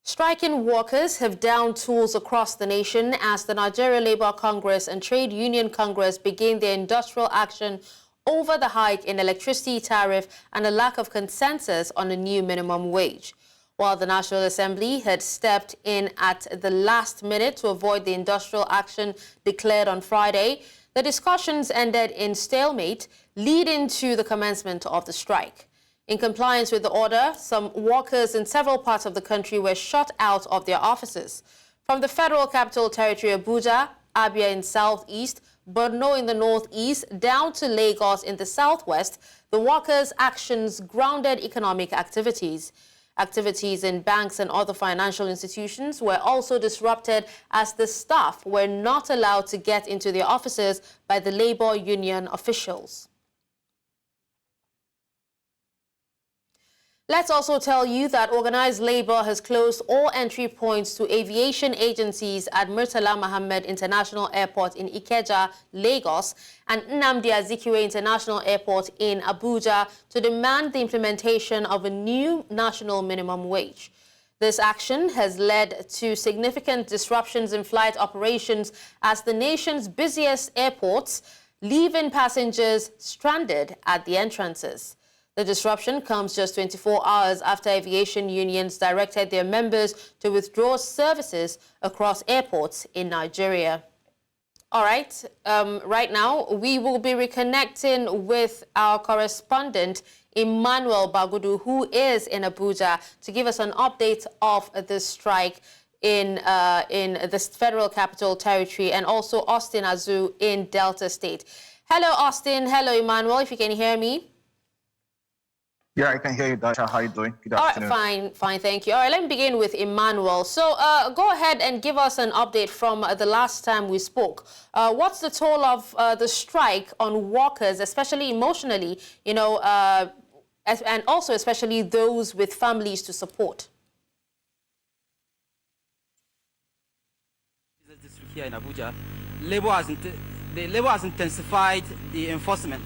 Striking workers have downed tools across the nation as the Nigeria Labour Congress and Trade Union Congress begin their industrial action over the hike in electricity tariff and a lack of consensus on a new minimum wage. While the National Assembly had stepped in at the last minute to avoid the industrial action declared on Friday, the discussions ended in stalemate, leading to the commencement of the strike. In compliance with the order, some workers in several parts of the country were shut out of their offices. From the Federal Capital Territory, Abuja, Abuja in southeast, Borno in the northeast, down to Lagos in the southwest, the workers' actions grounded economic activities. Activities in banks and other financial institutions were also disrupted as the staff were not allowed to get into their offices by the labor union officials. Let's also tell you that organized labor has closed all entry points to aviation agencies at Murtala Mohammed International Airport in Ikeja, Lagos, and Nnamdi Azikiwe International Airport in Abuja to demand the implementation of a new national minimum wage. This action has led to significant disruptions in flight operations as the nation's busiest airports, leaving passengers stranded at the entrances. The disruption comes just 24 hours after aviation unions directed their members to withdraw services across airports in Nigeria. All right, right now we will be reconnecting with our correspondent, Emmanuel Bagudu, who is in Abuja, to give us an update of the strike in the Federal Capital Territory, and also Austin Azu in Delta State. Hello, Austin. Hello, Emmanuel, if you can hear me. Yeah, I can hear you, Dasha. How are you doing? Good afternoon. All right, fine, thank you. All right, let me begin with Emmanuel. So go ahead and give us an update from the last time we spoke. What's the toll of the strike on workers, especially emotionally, you know, and also especially those with families to support? Here in Abuja, the labor has intensified the enforcement.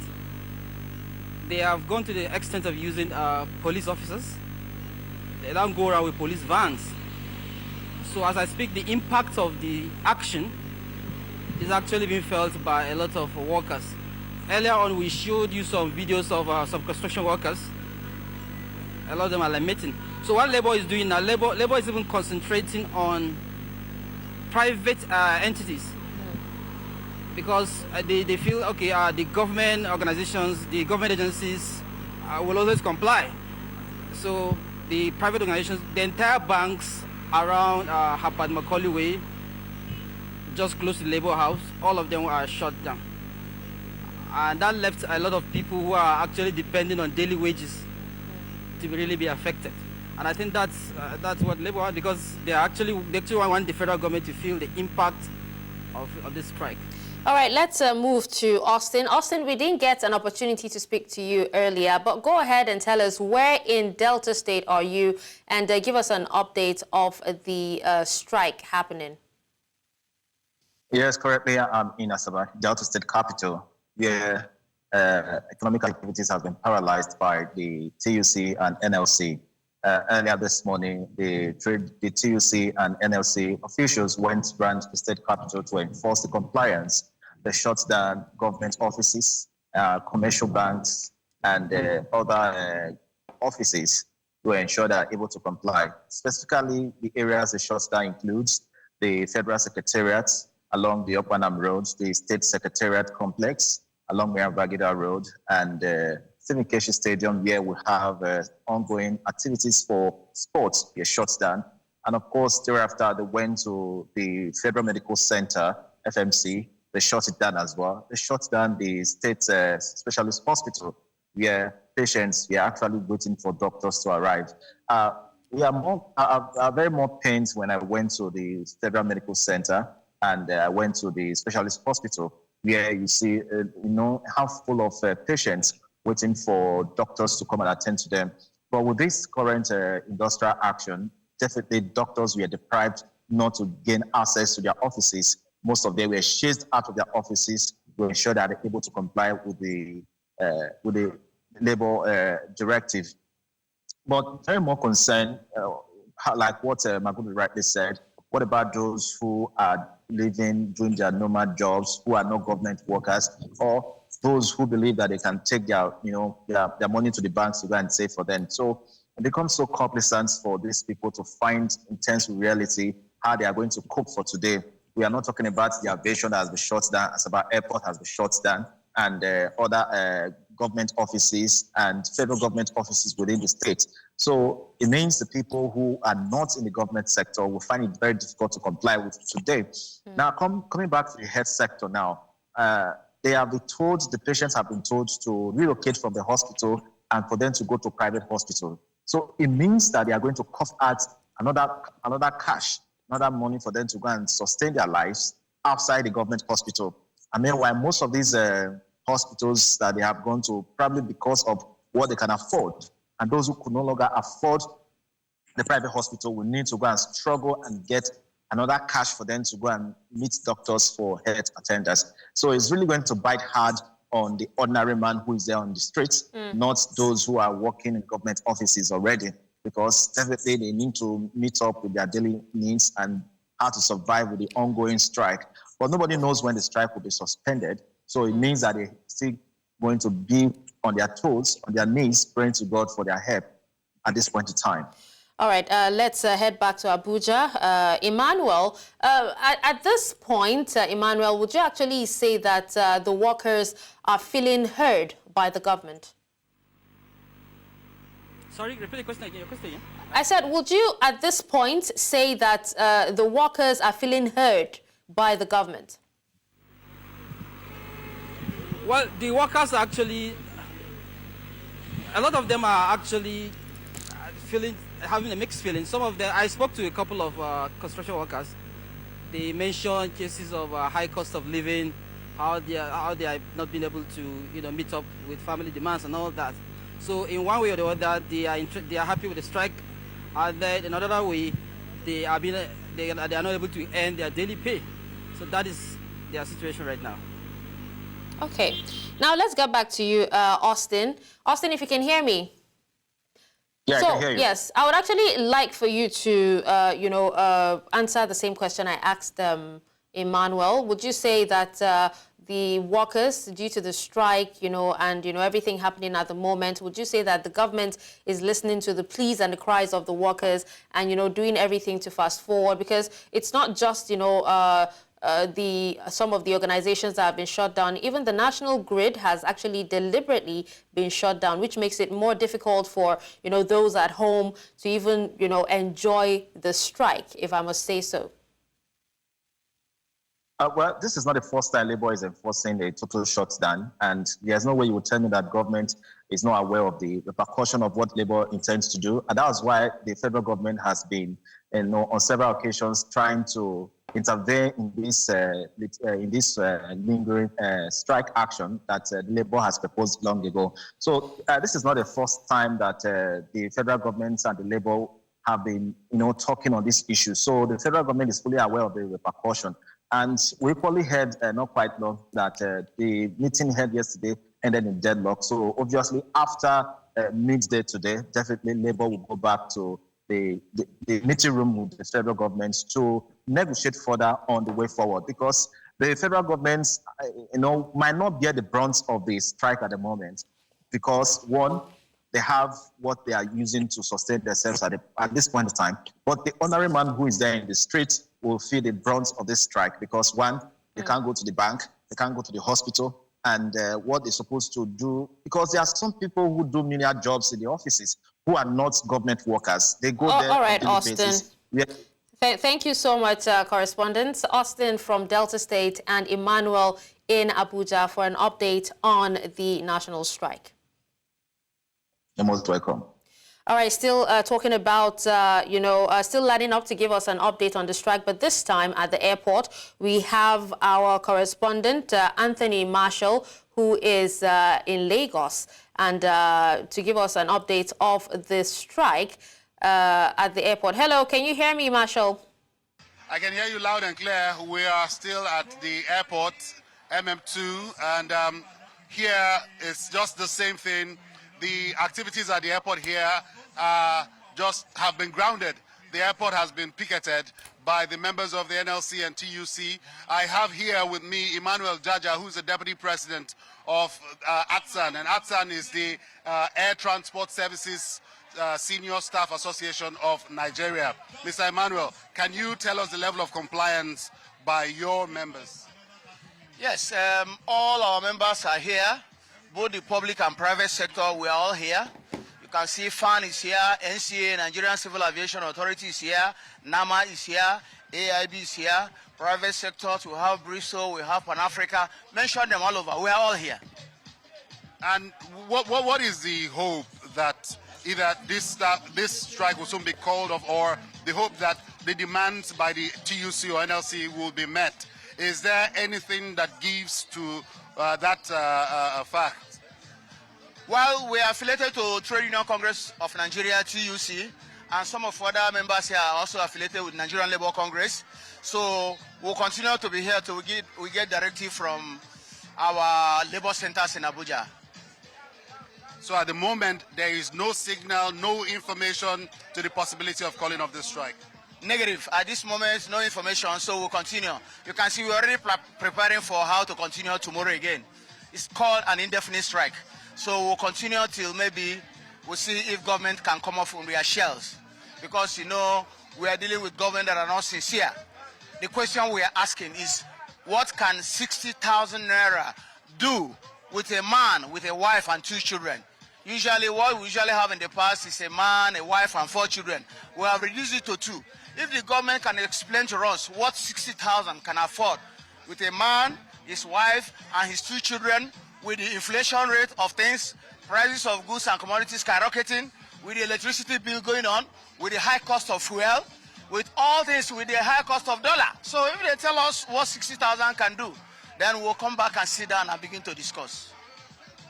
They have gone to the extent of using police officers. They don't go around with police vans. So as I speak, the impact of the action is actually being felt by a lot of workers. Earlier on, we showed you some videos of some construction workers. A lot of them are lamenting. So what Labour is doing now, Labour is even concentrating on private entities. Because they feel, okay, the government organizations, the government agencies will always comply. So the private organizations, the entire banks around Harpad Macaulay Way, just close to the Labour House, all of them are shut down. And that left a lot of people who are actually depending on daily wages to really be affected. And I think that's what Labour wants, because they actually want the federal government to feel the impact of this strike. All right, let's move to Austin. Austin, we didn't get an opportunity to speak to you earlier, but go ahead and tell us where in Delta State are you, and give us an update of the strike happening. Yes, currently I'm in Asaba, Delta State capital, where economic activities have been paralyzed by the TUC and NLC. Earlier this morning, the TUC and NLC officials went around the state capital to enforce the compliance. They shut down government offices, commercial banks, and other offices to ensure they are able to comply. Specifically, the areas they shut down includes the Federal Secretariat along the Upannam Road, the State Secretariat Complex along Bagida Road, and Stephen Keshi Stadium, where we have ongoing activities for sports, are shut down. And of course, thereafter, they went to the Federal Medical Center, FMC. They shut it down as well. They shut down the State Specialist Hospital, where patients were actually waiting for doctors to arrive. We are very more pained when I went to the Federal Medical Center and I went to the Specialist Hospital, where you see, half full of patients waiting for doctors to come and attend to them. But with this current industrial action, definitely doctors were deprived not to gain access to their offices. Most of them were chased out of their offices to ensure that they're able to comply with the labor directive. But very more concerned like what Magudu rightly said, what about those who are living, doing their normal jobs, who are not government workers, or those who believe that they can take their, their money to the banks to go and save for them? So it becomes so complicated for these people to find intense reality how they are going to cope for today. We are not talking about the aviation that has been shut down, as about airport has been shut down, and other government offices and federal government offices within the state. So it means the people who are not in the government sector will find it very difficult to comply with today. Now, coming back to the health sector now, they have been told, the patients have been told to relocate from the hospital and for them to go to private hospital. So it means that they are going to cough out another cash, another money for them to go and sustain their lives outside the government hospital. And meanwhile, most of these hospitals that they have gone to, probably because of what they can afford, and those who could no longer afford the private hospital will need to go and struggle and get another cash for them to go and meet doctors for health attenders. So it's really going to bite hard on the ordinary man who is there on the streets, not those who are working in government offices already, because definitely they need to meet up with their daily needs and how to survive with the ongoing strike. But nobody knows when the strike will be suspended. So it means that they're still going to be on their toes, on their knees, praying to God for their help at this point in time. All right, let's head back to Abuja. Emmanuel, at this point, Emmanuel, would you actually say that the workers are feeling heard by the government? Sorry, repeat the question again. Your question again? I said, would you at this point say that the workers are feeling heard by the government? Well, the workers are actually, a lot of them are actually having a mixed feeling. Some of them, I spoke to a couple of construction workers. They mentioned cases of high cost of living, how they are not being able to, meet up with family demands and all that. So in one way or the other, they are happy with the strike. And then in another way, they are not able to earn their daily pay. So that is their situation right now. Okay. Now let's get back to you, Austin. Austin, if you can hear me. Yeah, so, I can hear you. Yes, I would actually like for you to, answer the same question I asked Emmanuel. Would you say that the workers, due to the strike, and, everything happening at the moment, would you say that the government is listening to the pleas and the cries of the workers and, doing everything to fast forward? Because it's not just, some of the organizations that have been shut down. Even the national grid has actually deliberately been shut down, which makes it more difficult for, those at home to even, enjoy the strike, if I must say so. Well, this is not the first time Labour is enforcing a total shutdown, and there's no way you would tell me that government is not aware of the repercussion of what Labour intends to do. And that's why the federal government has been, on several occasions trying to intervene in this lingering strike action that Labour has proposed long ago. So this is not the first time that the federal government and the Labour have been, talking on this issue. So the federal government is fully aware of the repercussion. And we probably heard, not quite long, that the meeting held yesterday ended in deadlock. So obviously, after midday today, definitely Labour will go back to the meeting room with the federal government to negotiate further on the way forward. Because the federal government, might not bear the brunt of the strike at the moment. Because one, they have what they are using to sustain themselves at this point in time. But the ordinary man who is there in the street will feel the brunt of this strike because, one, they can't go to the bank, they can't go to the hospital, and what they're supposed to do, because there are some people who do menial jobs in the offices who are not government workers. They go there all right, on a daily Austin. basis. Yeah. Thank you so much, correspondents. Austin from Delta State and Emmanuel in Abuja for an update on the national strike. You're most welcome. All right, still talking about, still lining up to give us an update on the strike, but this time at the airport, we have our correspondent, Anthony Marshall, who is in Lagos, and to give us an update of the strike at the airport. Hello, can you hear me, Marshall? I can hear you loud and clear. We are still at the airport, MM2, and here it's just the same thing. The activities at the airport here just have been grounded. the airport has been picketed by the members of the NLC and TUC. I have here with me Emmanuel Jaja, who's the Deputy President of ATSAN, and ATSAN is the Air Transport Services Senior Staff Association of Nigeria. Mr. Emmanuel, can you tell us the level of compliance by your members? Yes, all our members are here, both the public and private sector. We are all here. You can see FAN is here, NCA, Nigerian Civil Aviation Authority is here, NAMA is here, AIB is here, private sectors, we have Bristol, we have Pan-Africa, mention them all over. We are all here. And what is the hope that either this strike will soon be called off, or the hope that the demands by the TUC or NLC will be met? Is there anything that gives to that fact? Well, we are affiliated to Trade Union Congress of Nigeria, TUC, and some of other members here are also affiliated with Nigerian Labour Congress. So we'll continue to be here till we get directive from our labor centers in Abuja. So at the moment, there is no signal, no information to the possibility of calling off the strike? Negative. At this moment, no information, so we'll continue. You can see we're already preparing for how to continue tomorrow again. It's called an indefinite strike. So we'll continue till maybe we'll see if government can come off from their shells. Because, you know, we are dealing with government that are not sincere. The question we are asking is, what can 60,000 naira do with a man, with a wife and 2 children? Usually, what we usually have in the past is a man, a wife, and 4 children. We have reduced it to 2. If the government can explain to us what 60,000 can afford with a man, his wife, and his 2 children, with the inflation rate of things, prices of goods and commodities skyrocketing, with the electricity bill going on, with the high cost of fuel, with all this, with the high cost of dollar. So if they tell us what 60,000 can do, then we'll come back and sit down and begin to discuss.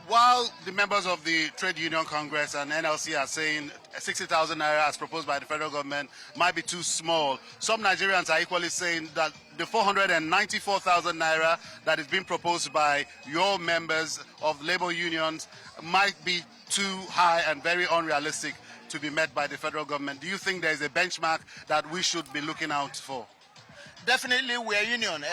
While the members of the Trade Union Congress and NLC are saying 60,000 naira as proposed by the federal government might be too small, some Nigerians are equally saying that the 494,000 naira that is being proposed by your members of labor unions might be too high and very unrealistic to be met by the federal government. Do you think there is a benchmark that we should be looking out for? Definitely, we are union.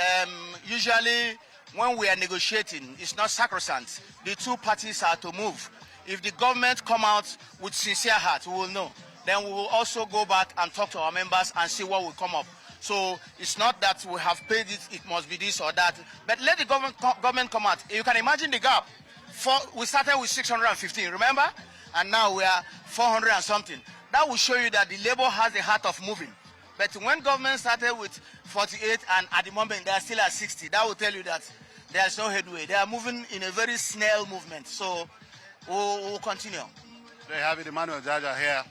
Usually, when we are negotiating, it's not sacrosanct. The 2 parties are to move. If the government come out with sincere heart, we will know. Then we will also go back and talk to our members and see what will come up. So it's not that we have paid it, it must be this or that. But let the government come out. You can imagine the gap. We started with 615, remember? And now we are 400 and something. That will show you that the labor has a heart of moving. But when government started with 48 and at the moment they are still at 60, that will tell you that there is no headway. They are moving in a very snail movement. So we'll continue. They have it, Emmanuel Jaja here.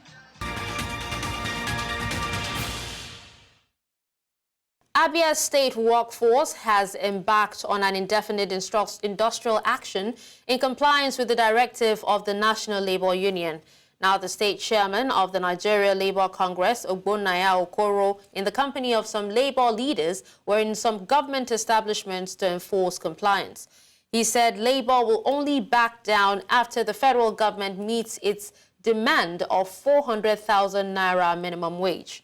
Abia State workforce has embarked on an indefinite industrial action in compliance with the directive of the National Labour Union. Now, the state chairman of the Nigeria Labour Congress, Ogbonnaya Okoro, in the company of some labour leaders, were in some government establishments to enforce compliance. He said Labour will only back down after the federal government meets its demand of 400,000 naira minimum wage.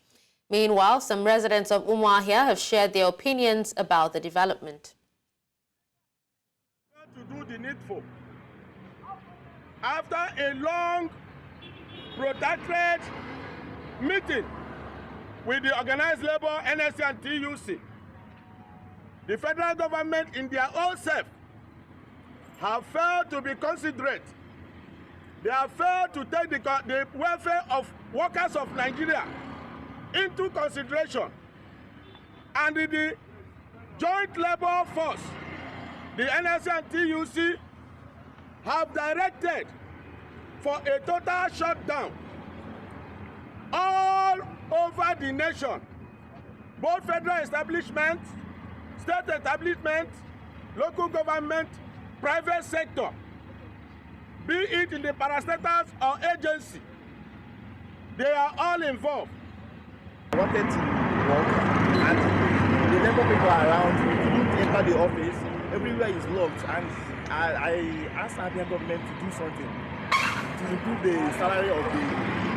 Meanwhile, some residents of Umuahia have shared their opinions about the development. To do the needful. After a long protracted meeting with the organized labor, NSC and TUC, the federal government in their own self have failed to be considerate. They have failed to take the welfare of workers of Nigeria into consideration. And the joint labor force, the NSC and TUC, have directed for a total shutdown all over the nation, both federal establishments, state establishments, local government, private sector, be it in the parastatals or agency, they are all involved. I wanted to work, and the labor people are around. We couldn't enter the office. Everywhere is locked, and I asked the government to do something to improve the salary of the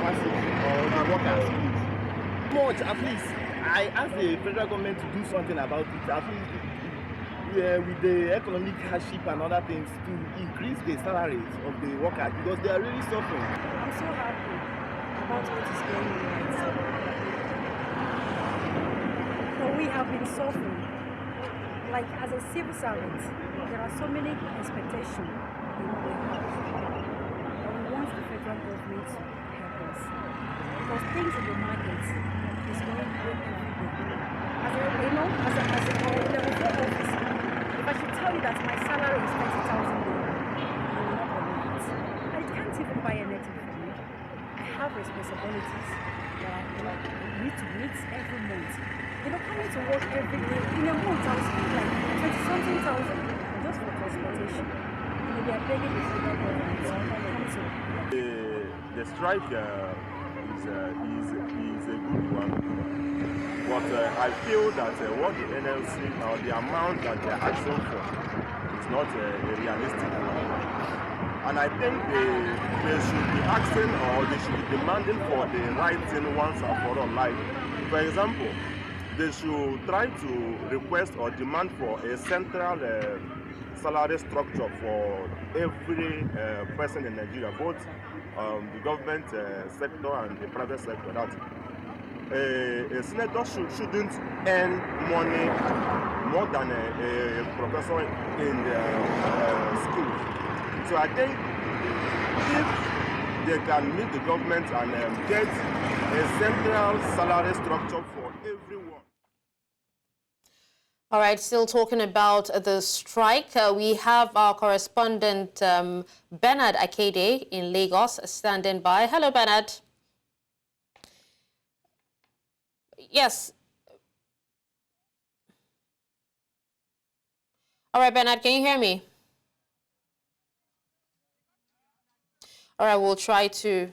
masses or the workers. Much, at least. I asked the federal government to do something about it. At least with the economic hardship and other things, to increase the salaries of the workers because they are really suffering. I'm so happy about what is going on right now. But we have been suffering. Like as a civil servant, there are so many expectations we have. And we want the federal government to help us. Because things in the market is going great every day. As a level 4 officer, if I should tell you that my salary is 30,000 naira, you will not believe it. I can't even buy anything for me. I have responsibilities that I need to meet every month. Coming to work every day, in a month I was spending like 20-something thousand just for transportation. They are begging the federal government to come to. The strike is a good one. But I feel that what the NLC or the amount that they are asking for is not a realistic one. And I think they should be asking or they should be demanding for the right thing once and for all. Like, for example, they should try to request or demand for a central salary structure for every person in Nigeria, both the government sector and the private sector. That a senator shouldn't earn money more than a professor in school. So I think if they can meet the government and get a central salary structure for everyone. All right, still talking about the strike. We have our correspondent Bernard Akede in Lagos standing by. Hello, Bernard. Yes. All right, Bernard, can you hear me? All right, we'll try to.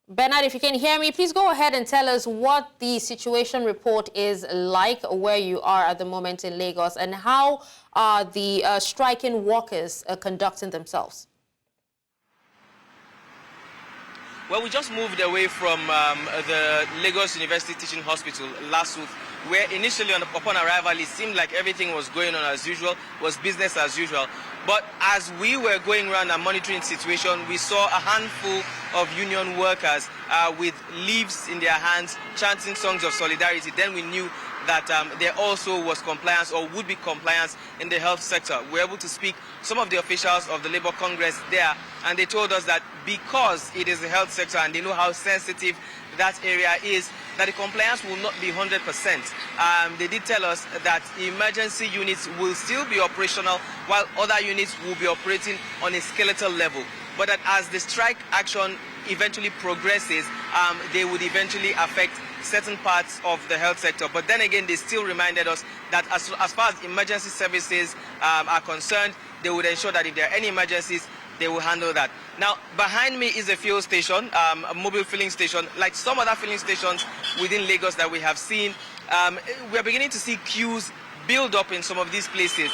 Bernard, if you can hear me, please go ahead and tell us what the situation report is like where you are at the moment in Lagos and how are the striking workers conducting themselves. Well, we just moved away from the Lagos University Teaching Hospital last week, where initially upon arrival it seemed like everything was going on as usual, was business as usual. But as we were going around and monitoring the situation, we saw a handful of union workers with leaves in their hands, chanting songs of solidarity. Then we knew that there also was compliance or would be compliance in the health sector. We were able to speak to some of the officials of the Labour Congress there, and they told us that because it is the health sector and they know how sensitive that area is, that the compliance will not be 100%. They did tell us that emergency units will still be operational while other units will be operating on a skeletal level. But that as the strike action eventually progresses, they would eventually affect certain parts of the health sector. But then again, they still reminded us that as far as emergency services are concerned, they would ensure that if there are any emergencies, they will handle that. Now, behind me is a fuel station, a mobile filling station. Like some other filling stations within Lagos that we have seen, we are beginning to see queues build up in some of these places.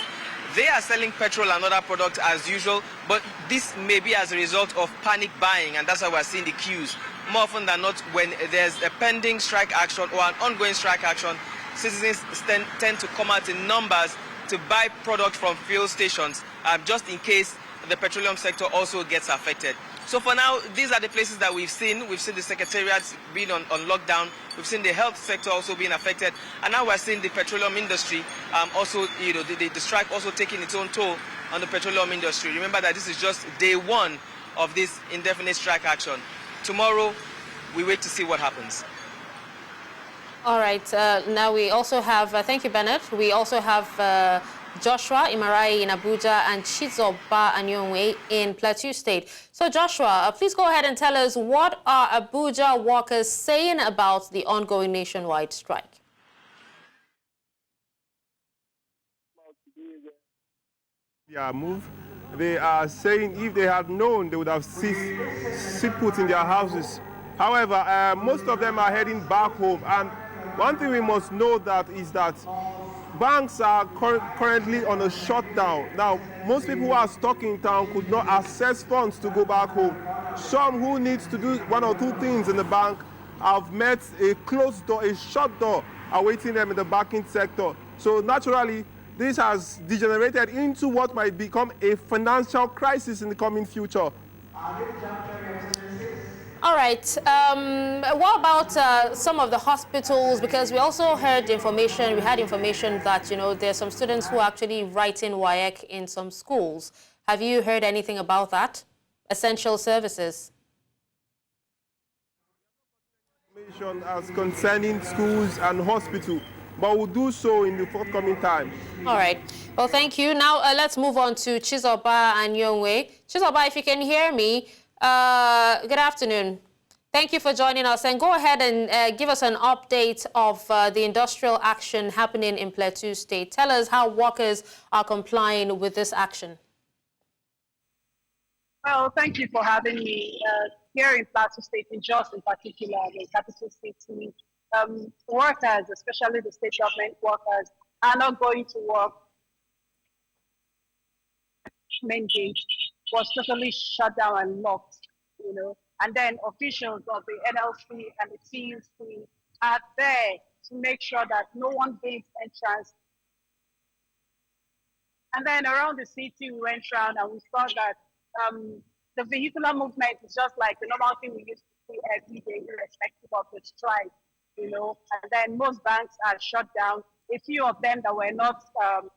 They are selling petrol and other products as usual, but this may be as a result of panic buying, and that's why we're seeing the queues. More often than not, when there's a pending strike action or an ongoing strike action, citizens tend to come out in numbers to buy product from fuel stations, just in case the petroleum sector also gets affected. So for now, these are the places that we've seen. We've seen the secretariats being on lockdown. We've seen the health sector also being affected. And now we're seeing the petroleum industry also, the strike also taking its own toll on the petroleum industry. Remember that this is just day one of this indefinite strike action. Tomorrow, we wait to see what happens. All right. Now we also have, thank you, Bennett. We also have Joshua Imarai in Abuja and Chizoba Anyonwe in Plateau State. So Joshua, please go ahead and tell us, what are Abuja workers saying about the ongoing nationwide strike? Their move, they are saying if they had known, they would have sit put in their houses. However, most of them are heading back home. And one thing we must know that is that banks are currently on a shutdown. Now, most people who are stuck in town could not access funds to go back home. Some who need to do one or two things in the bank have met a closed door, a shut door awaiting them in the banking sector. So naturally, this has degenerated into what might become a financial crisis in the coming future. All right. What about some of the hospitals? Because we also heard information, we had information that, you know, there's some students who are actually writing WAEC in some schools. Have you heard anything about that? Essential services. Information as concerning schools and hospitals, but we'll do so in the forthcoming time. All right. Well, thank you. Now, let's move on to Chizoba and Yongwe. Chizoba, if you can hear me, good afternoon. Thank you for joining us. And go ahead and give us an update of the industrial action happening in Plateau State. Tell us how workers are complying with this action. Well, thank you for having me. Here in Plateau State, in Jos in particular, the capital city, workers, especially the state government workers, are not going to work. Main gate was totally shut down and locked, you know. And then officials of the NLC and the TUC are there to make sure that no one gains entrance. And then around the city, we went around and we saw that the vehicular movement is just like the normal thing we used to see every day, irrespective of the strike, you know. And then most banks are shut down. A few of them that were not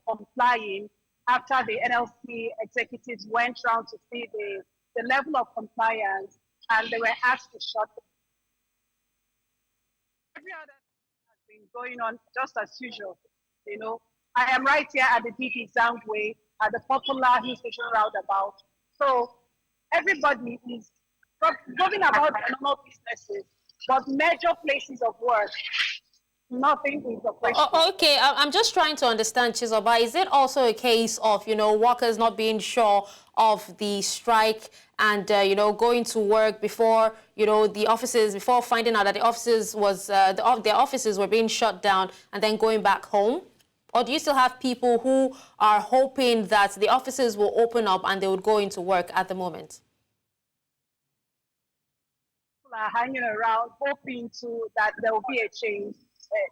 complying, after the NLC executives went around to see the level of compliance, and they were asked to shut down. Every other thing has been going on just as usual, you know. I am right here at the DP Examway at the popular Hill Station roundabout. So everybody is going about their normal businesses, but major places of work, nothing is operational. Okay, I'm just trying to understand, Chizoba. Is it also a case of, you know, workers not being sure of the strike and, you know, going to work before, you know, the offices, before finding out that the offices was, their offices were being shut down and then going back home? Or do you still have people who are hoping that the offices will open up and they would go into work at the moment? People are hanging around hoping that there will be a change.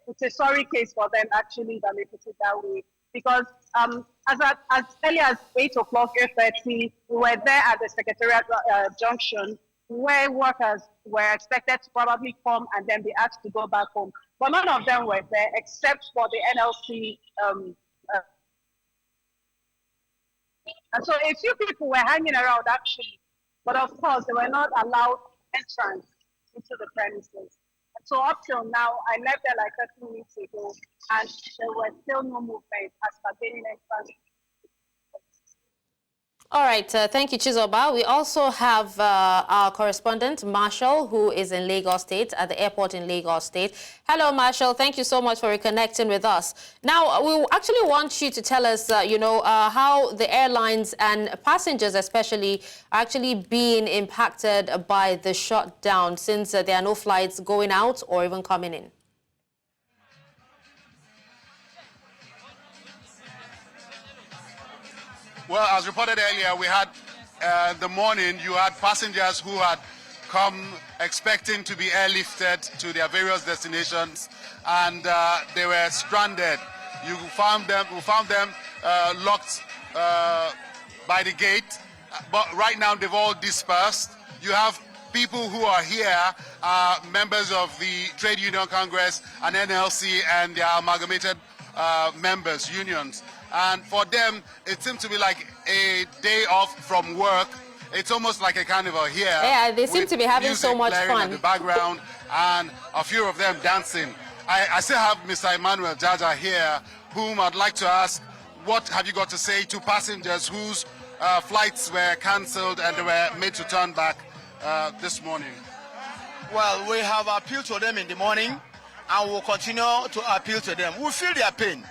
It's a sorry case for them, actually, if I may put it that way. Because as early as 8 o'clock, 8:30, we were there at the Secretariat Junction, where workers were expected to probably come and then be asked to go back home. But none of them were there except for the NLC. And so a few people were hanging around, actually. But of course, they were not allowed entrance into the premises. So up till now, I left there like 30 minutes ago, and there was still no movement as per gaining entrance. All right, thank you, Chizoba. We also have our correspondent, Marshall, who is in Lagos State, at the airport in Lagos State. Hello, Marshall. Thank you so much for reconnecting with us. Now, we actually want you to tell us, you know, how the airlines and passengers especially are actually being impacted by the shutdown, since there are no flights going out or even coming in. Well, as reported earlier, we had the morning, you had passengers who had come expecting to be airlifted to their various destinations, and they were stranded. We found them locked by the gate, but right now they've all dispersed. You have people who are here, members of the Trade Union Congress and NLC and their amalgamated members, unions. And for them, it seems to be like a day off from work. It's almost like a carnival here. Yeah, they seem to be having so much fun. In the background, and a few of them dancing. I still have Mr. Emmanuel Jaja here, whom I'd like to ask, what have you got to say to passengers whose flights were cancelled and they were made to turn back this morning? Well, we have appealed to them in the morning, and we'll continue to appeal to them. We feel their pain,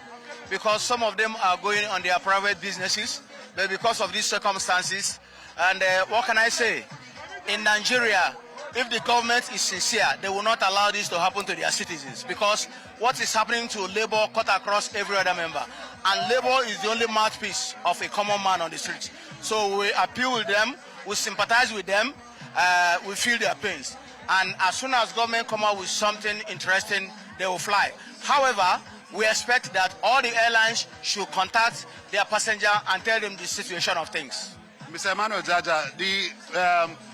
because some of them are going on their private businesses, but because of these circumstances. And what can I say? In Nigeria, if the government is sincere, they will not allow this to happen to their citizens, because what is happening to labor cut across every other member. And labor is the only mouthpiece of a common man on the streets. So we appeal with them, we sympathize with them, we feel their pains. and as soon as government come out with something interesting, they will fly. However, we expect that all the airlines should contact their passenger and tell them the situation of things. Mr. Emmanuel Jaja, the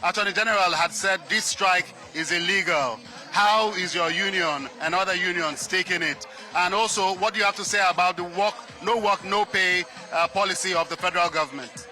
Attorney General had said this strike is illegal. How is your union and other unions taking it? And also, what do you have to say about the no work, no pay policy of the federal government?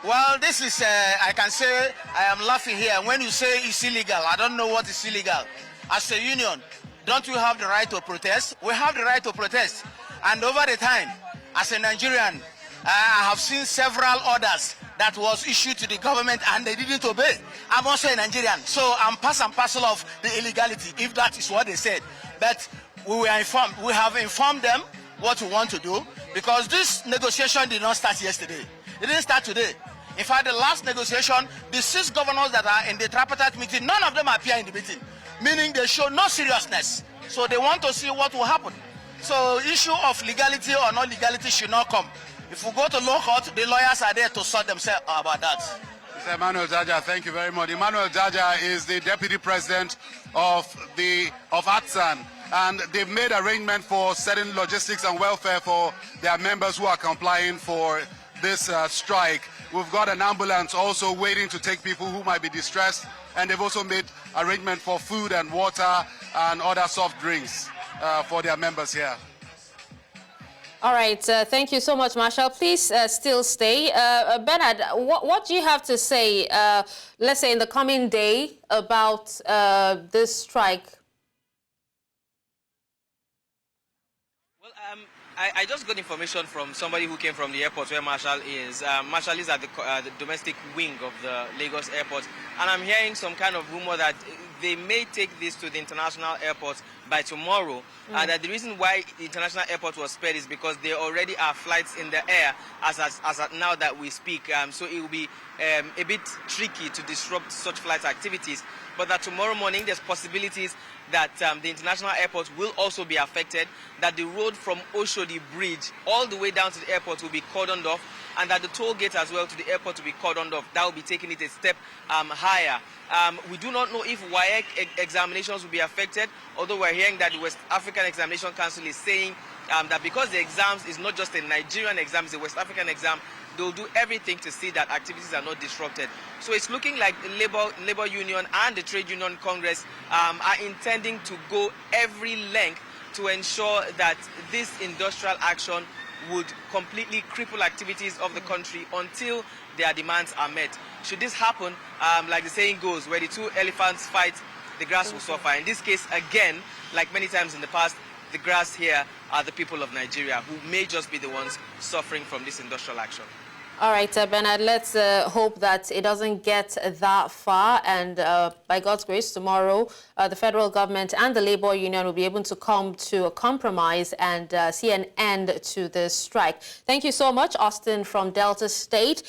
Well, this is, I can say, I am laughing here. When you say it's illegal, I don't know what is illegal. As a union, don't we have the right to protest? We have the right to protest. And over the time, as a Nigerian, I have seen several orders that was issued to the government and they didn't obey. I'm also a Nigerian, so I'm part and parcel of the illegality, if that is what they said. But we were informed. We have informed them what we want to do, because this negotiation did not start yesterday. It didn't start today. In fact, the last negotiation, the 6 governors that are in the tripartite meeting, none of them appear in the meeting, meaning they show no seriousness. So they want to see what will happen. So issue of legality or not legality should not come. If we go to law court, the lawyers are there to sort themselves about that. Mr. Emmanuel Jaja, thank you very much. Emmanuel Jaja is the deputy president of ATSAN, and they've made arrangement for certain logistics and welfare for their members who are complying for this strike. We've got an ambulance also waiting to take people who might be distressed, and they've also made arrangement for food and water and other soft drinks for their members here. All right, thank you so much, Marshall. Please still stay. Bernard, what do you have to say, let's say in the coming day, about this strike? Well, I just got information from somebody who came from the airport where Marshall is. Marshall is at the domestic wing of the Lagos airport, and I'm hearing some kind of rumor that they may take this to the international airport by tomorrow. And that the reason why the international airport was spared is because there already are flights in the air as at now that we speak. So it will be a bit tricky to disrupt such flight activities. But that tomorrow morning there's possibilities that the international airport will also be affected, that the road from Oshodi Bridge all the way down to the airport will be cordoned off, and that the toll gate as well to the airport will be cordoned off. That will be taking it a step higher. We do not know if WAEC examinations will be affected, although we're hearing that the West African Examination Council is saying that because the exams is not just a Nigerian exam, it's a West African exam, they'll do everything to see that activities are not disrupted. So it's looking like the Labour Union and the Trade Union Congress are intending to go every length to ensure that this industrial action would completely cripple activities of the country until their demands are met. Should this happen, like the saying goes, where the 2 elephants fight, the grass will suffer. In this case, again, like many times in the past, the grass here are the people of Nigeria, who may just be the ones suffering from this industrial action. All right, Bernard, let's hope that it doesn't get that far. And by God's grace, tomorrow, the federal government and the Labour Union will be able to come to a compromise and see an end to this strike. Thank you so much, Austin from Delta State,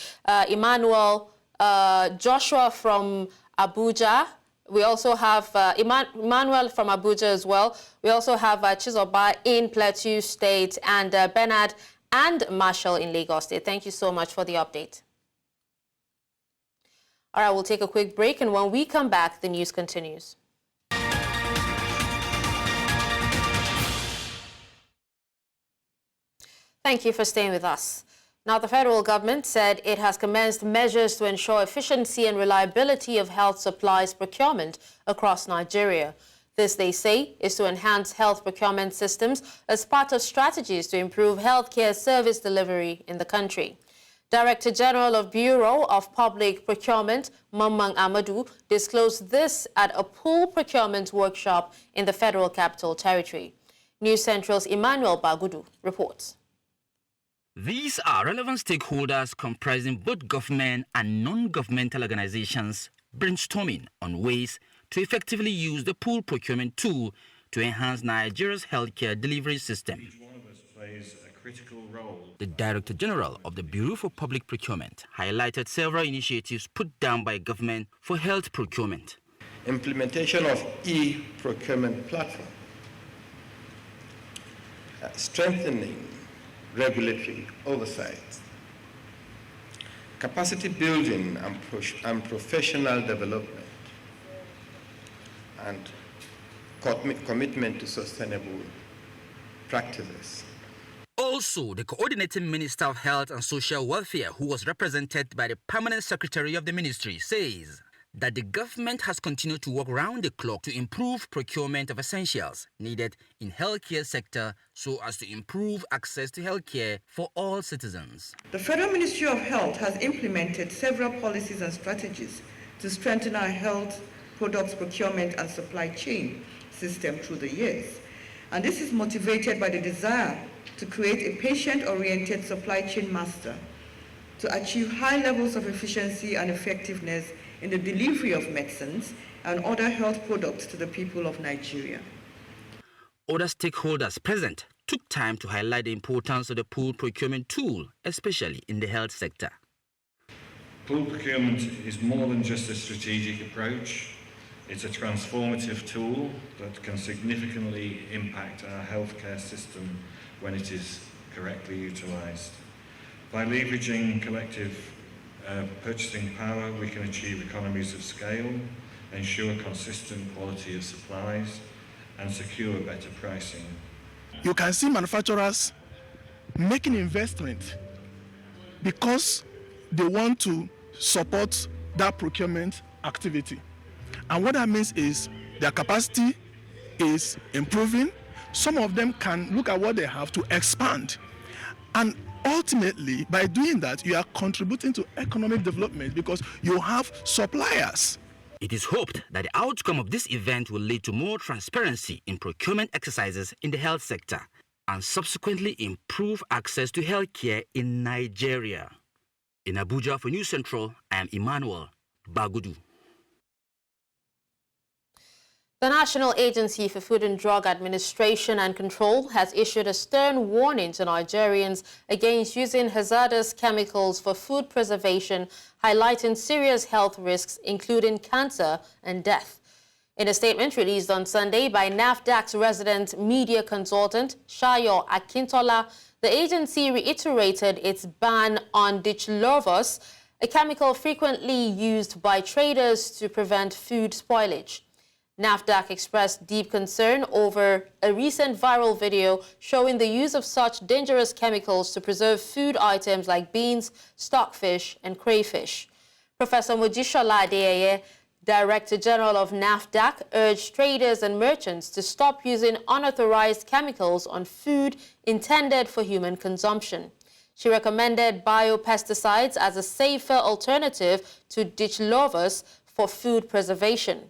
Emmanuel, Joshua from Abuja. We also have Emmanuel from Abuja as well. We also have Chizoba in Plateau State, and Bernard and Marshall in Lagos State. Thank you so much for the update. All right, we'll take a quick break, and when we come back, the news continues. Thank you for staying with us. Now, the federal government said it has commenced measures to ensure efficiency and reliability of health supplies procurement across Nigeria. This, they say, is to enhance health procurement systems as part of strategies to improve healthcare service delivery in the country. Director General of Bureau of Public Procurement, Mamman Amadou, disclosed this at a pool procurement workshop in the Federal Capital Territory. News Central's Emmanuel Bagudu reports. These are relevant stakeholders comprising both government and non-governmental organizations brainstorming on ways to effectively use the pool procurement tool to enhance Nigeria's healthcare delivery system. Each one of us plays a critical role. The Director General of the Bureau for Public Procurement highlighted several initiatives put down by government for health procurement. Implementation of e-procurement platform, strengthening regulatory oversight, capacity building and professional development, and commitment to sustainable practices. Also, the coordinating Minister of Health and Social Welfare, who was represented by the Permanent Secretary of the Ministry, says that the government has continued to work round the clock to improve procurement of essentials needed in healthcare sector so as to improve access to healthcare for all citizens. The Federal Ministry of Health has implemented several policies and strategies to strengthen our health products procurement and supply chain system through the years. And this is motivated by the desire to create a patient-oriented supply chain master to achieve high levels of efficiency and effectiveness in the delivery of medicines and other health products to the people of Nigeria. Other stakeholders present took time to highlight the importance of the pool procurement tool, especially in the health sector. Pool procurement is more than just a strategic approach. It's a transformative tool that can significantly impact our healthcare system when it is correctly utilised. By leveraging collective purchasing power, we can achieve economies of scale, ensure consistent quality of supplies, and secure better pricing. You can see manufacturers making investment because they want to support that procurement activity. And what that means is their capacity is improving. Some of them can look at what they have to expand. And ultimately, by doing that, you are contributing to economic development because you have suppliers. It is hoped that the outcome of this event will lead to more transparency in procurement exercises in the health sector and subsequently improve access to healthcare in Nigeria. In Abuja for News Central, I am Emmanuel Bagudu. The National Agency for Food and Drug Administration and Control has issued a stern warning to Nigerians against using hazardous chemicals for food preservation, highlighting serious health risks, including cancer and death. In a statement released on Sunday by NAFDAC's resident media consultant, Shayo Akintola, the agency reiterated its ban on dichlorovus, a chemical frequently used by traders to prevent food spoilage. NAFDAC expressed deep concern over a recent viral video showing the use of such dangerous chemicals to preserve food items like beans, stockfish, and crayfish. Professor Mojishola Adeyeye, Director General of NAFDAC, urged traders and merchants to stop using unauthorized chemicals on food intended for human consumption. She recommended biopesticides as a safer alternative to dichlorovus for food preservation.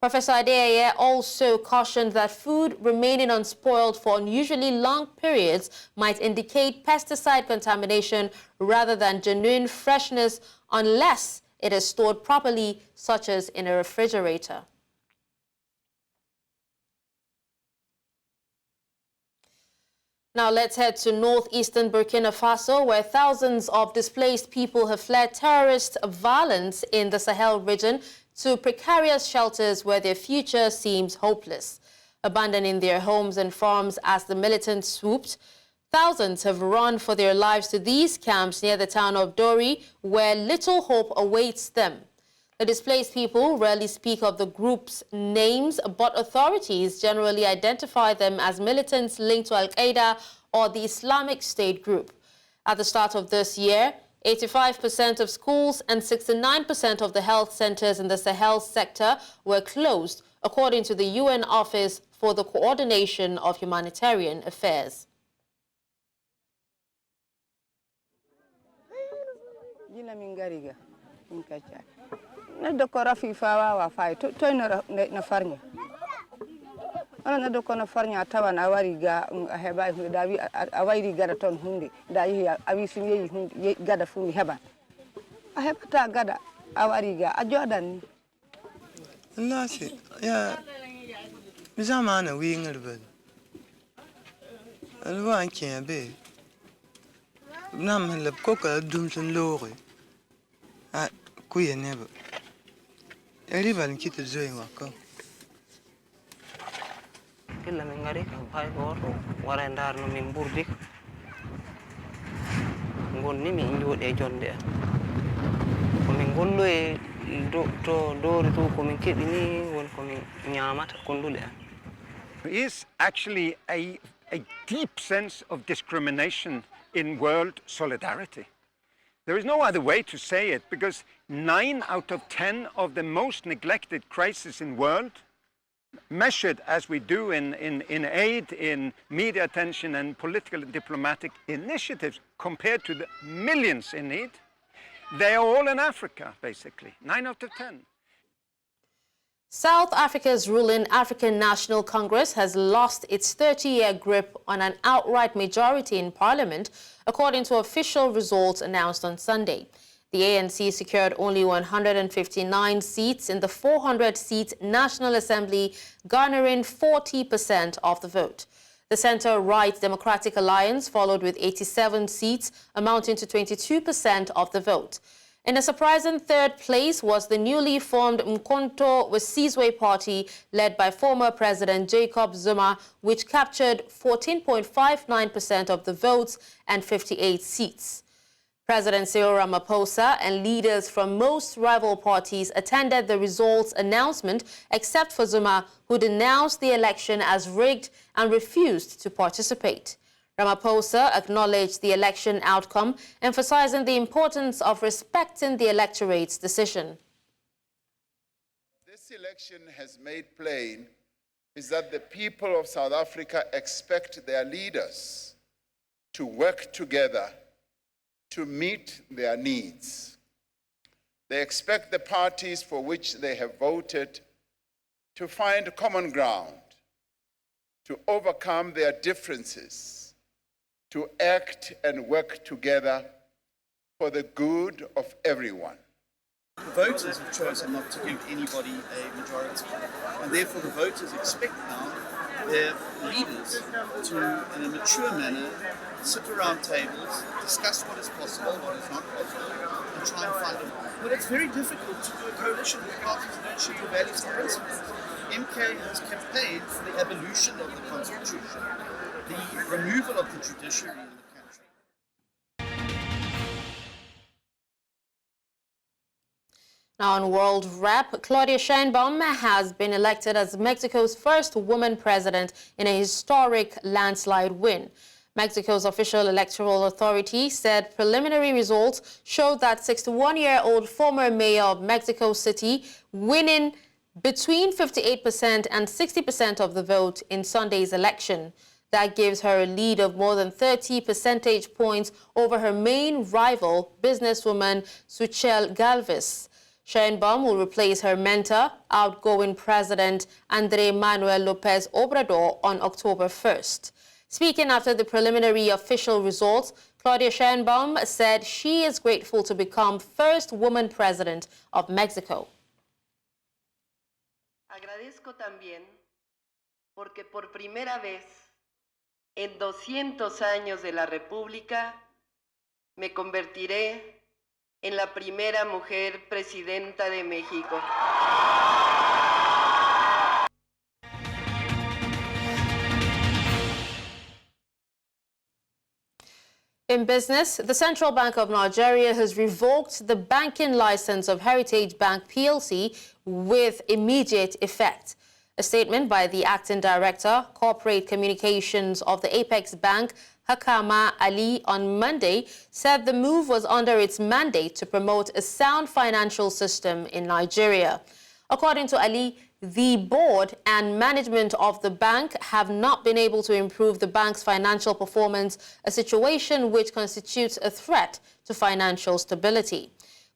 Professor Adeyeye also cautioned that food remaining unspoiled for unusually long periods might indicate pesticide contamination rather than genuine freshness unless it is stored properly, such as in a refrigerator. Now let's head to northeastern Burkina Faso, where thousands of displaced people have fled terrorist violence in the Sahel region to precarious shelters where their future seems hopeless. Abandoning their homes and farms as the militants swooped, thousands have run for their lives to these camps near the town of Dori, where little hope awaits them. The displaced people rarely speak of the group's names, but authorities generally identify them as militants linked to Al-Qaeda or the Islamic State group. At the start of this year, 85% of schools and 69% of the health centers in the Sahel sector were closed, according to the UN Office for the Coordination of Humanitarian Affairs. ana do kono farnya tawan awari ga heba dawi awari gada ton hunde da yi awi sumi hunde gada fu heba a hebata gada awari ga a jodan ni nasi ya bizamana wi ngirbel alwa anke be nam help ko ka dum sun lori a ku ye neba riban kit zoy wako kila mengari kai bor wara ndar no min burdik ngonni mi jode jonde ko min gollo e is actually a deep sense of discrimination in world solidarity. There is no other way to say it, because 9 out of 10 of the most neglected crises in the world, measured as we do in aid, in media attention and political and diplomatic initiatives, compared to the millions in need, they are all in Africa, basically, 9 out of 10. South Africa's ruling African National Congress has lost its 30-year grip on an outright majority in parliament, according to official results announced on Sunday. The ANC secured only 159 seats in the 400-seat National Assembly, garnering 40% of the vote. The centre-right Democratic Alliance followed with 87 seats, amounting to 22% of the vote. In a surprising third place was the newly formed Mkonto Wesizwe Party, led by former President Jacob Zuma, which captured 14.59% of the votes and 58 seats. President Cyril Ramaphosa and leaders from most rival parties attended the results announcement, except for Zuma, who denounced the election as rigged and refused to participate. Ramaphosa acknowledged the election outcome, emphasizing the importance of respecting the electorate's decision. This election has made plain is that the people of South Africa expect their leaders to work together to meet their needs. They expect the parties for which they have voted to find common ground, to overcome their differences, to act and work together for the good of everyone. The voters have chosen not to give anybody a majority, and therefore the voters expect now their leaders to, in a mature manner, sit around tables, discuss what is possible, what is not possible, and try and find it. But it's very difficult to do a coalition with parties that don't share your values and principles. MK has campaigned for the abolition of the Constitution, the removal of the judiciary in the country. Now on World Rap, Claudia Sheinbaum has been elected as Mexico's first woman president in a historic landslide win. Mexico's official electoral authority said preliminary results showed that 61-year-old former mayor of Mexico City winning between 58% and 60% of the vote in Sunday's election. That gives her a lead of more than 30 percentage points over her main rival, businesswoman Xochitl Gálvez. Sheinbaum will replace her mentor, outgoing President Andrés Manuel López Obrador, on October 1st. Speaking after the preliminary official results, Claudia Sheinbaum said she is grateful to become first woman president of Mexico. Agradezco también porque por primera vez en 200 años de la República me convertiré en la primera mujer presidenta de México. In business, the Central Bank of Nigeria has revoked the banking license of Heritage Bank PLC with immediate effect. A statement by the acting director, corporate communications of the Apex Bank, Hakama Ali, on Monday said the move was under its mandate to promote a sound financial system in Nigeria. According to Ali, the board and management of the bank have not been able to improve the bank's financial performance, a situation which constitutes a threat to financial stability.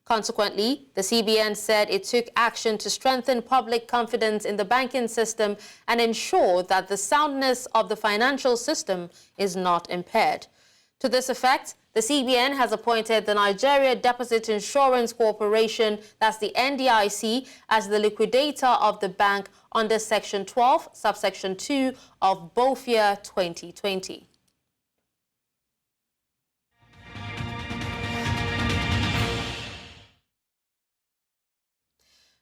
Consequently, the CBN said it took action to strengthen public confidence in the banking system and ensure that the soundness of the financial system is not impaired. To this effect, the CBN has appointed the Nigeria Deposit Insurance Corporation, that's the NDIC, as the liquidator of the bank under Section 12, Subsection 2 of BOFIA 2020.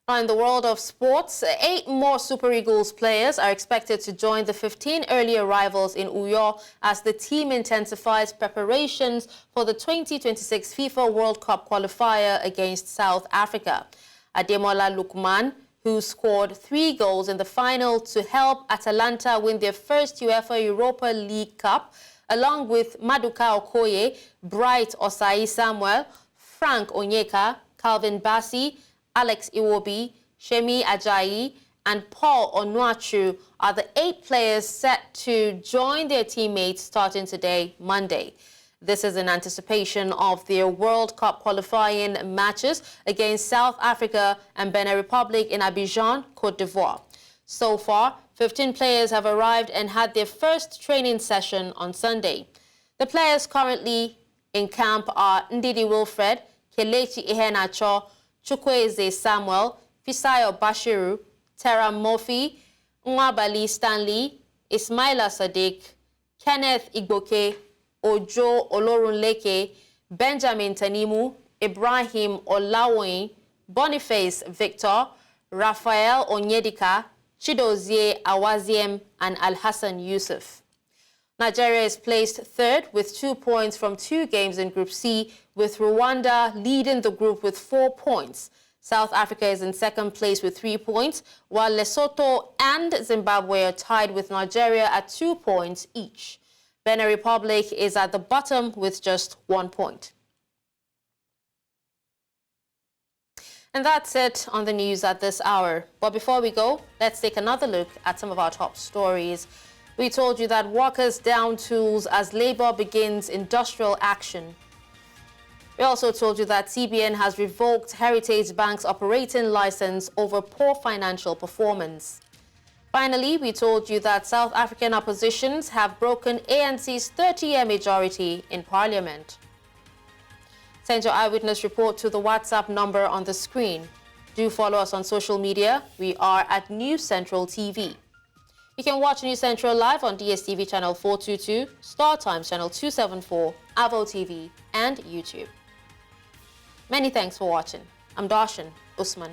In the world of sports, 8 more Super Eagles players are expected to join the 15 early arrivals in Uyo as the team intensifies preparations for the 2026 FIFA World Cup qualifier against South Africa. Ademola Lukman, who scored 3 goals in the final to help Atalanta win their first UEFA Europa League Cup, along with Maduka Okoye, Bright Osai Samuel, Frank Onyeka, Calvin Bassi, Alex Iwobi, Shemi Ajayi, and Paul Onuachu are the 8 players set to join their teammates starting today, Monday. This is in anticipation of their World Cup qualifying matches against South Africa and Benin Republic in Abidjan, Côte d'Ivoire. So far, 15 players have arrived and had their first training session on Sunday. The players currently in camp are Ndidi Wilfred, Kelechi Iheanacho, Chukwueze Samuel, Fisayo Bashiru, Tera Murphy, Nwabali Stanley, Ismaila Sadiq, Kenneth Igboke, Ojo Olorunleke, Benjamin Tanimu, Ibrahim Olawoyin, Boniface Victor, Raphael Onyedika, Chidozie Awaziem, and Al-Hassan Yusuf. Nigeria is placed 3rd with 2 points from 2 games in Group C, with Rwanda leading the group with 4 points. South Africa is in 2nd place with 3 points, while Lesotho and Zimbabwe are tied with Nigeria at 2 points each. Benin Republic is at the bottom with just 1 point. And that's it on the news at this hour. But before we go, let's take another look at some of our top stories. We told you that workers down tools as labor begins industrial action. We also told you that CBN has revoked Heritage Bank's operating license over poor financial performance. Finally, we told you that South African oppositions have broken ANC's 30-year majority in parliament. Send your eyewitness report to the WhatsApp number on the screen. Do follow us on social media. We are at News Central TV. You can watch News Central live on DSTV channel 422, Star Times channel 274, Avo TV, and YouTube. Many thanks for watching. I'm Darshan Usman.